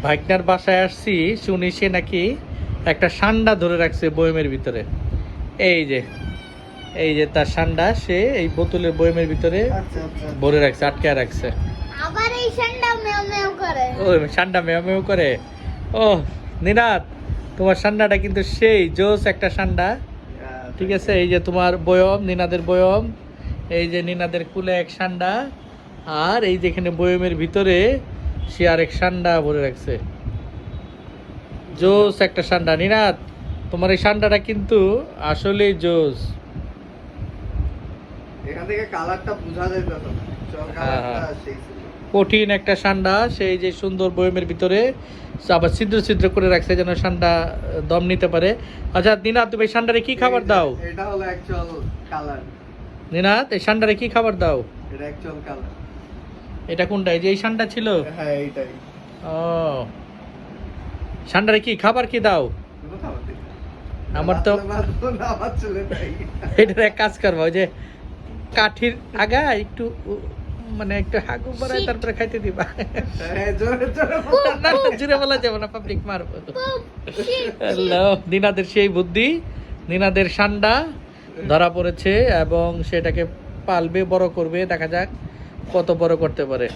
ভাইকনার বাসায় আসছি, শুনি সে নাকি একটা সান্ডা ধরে রাখছে বয়মের ভিতরে। এই যে এই যে তার সান্ডা, সে এই বোতলের বয়মের ভিতরে ভরে রাখছে, আটকে রাখছে। আবার এই সান্ডা মেও মেও করে। ও সান্ডা মেও মেও করে। ও নিনাত, তোমার সান্ডাটা কিন্তু সেই জোস একটা সান্ডা। ঠিক আছে, এই যে তোমার বয়ম, নিনাদের বয়ম, এই যে নিনাদের কুলে এক সান্ডা, আর এই যেখানে বয়মের ভিতরে সে আরেক সান্ডা ভরে রাখছে। জোস একটা সান্ডা। নিনাদ, তোমার এই সান্ডাটা কিন্তু আসলেই জোস। এখান থেকে কালারটা বোঝা যায় তো, চল কালারটা সেই ছিল। কঠিন একটা সান্ডা, সেই যে সুন্দর বয়মের ভিতরে আবার ছিদ্র ছিদ্র করে রাখছে যেন সান্ডা দম নিতে পারে। আচ্ছা নিনাদ, তুমি এই সান্ডারে কি খাবার দাও? এটা হলো অ্যাকচুয়াল কালার। নিনাদ, এই সান্ডারে কি খাবার দাও? এটা অ্যাকচুয়াল কালার। এটা কোনটা? এই যে এই সান্ডা ছিল? হ্যাঁ এইটাই। ও, সান্ডারে কি খাবার কি দাও? কোনো খাবার দিই না। আমার তো আমার ছেলে তাই। এটার এক কাজ করবো, ওই যে কাঠির আগা একটু মানে একটু হাগু বাড়ায় তারপরে খাইতে দিবা। হ্যাঁ জোরে জোরে না, জুড়ে বলা যাবে না, পাবলিক মারবো। হ্যালো, নিনাদের সেই বুদ্ধি, নিনাদের সান্ডা ধরা পড়েছে এবং সেটাকে পালবে, বড় করবে, দেখা যাক কত বড় করতে পারে।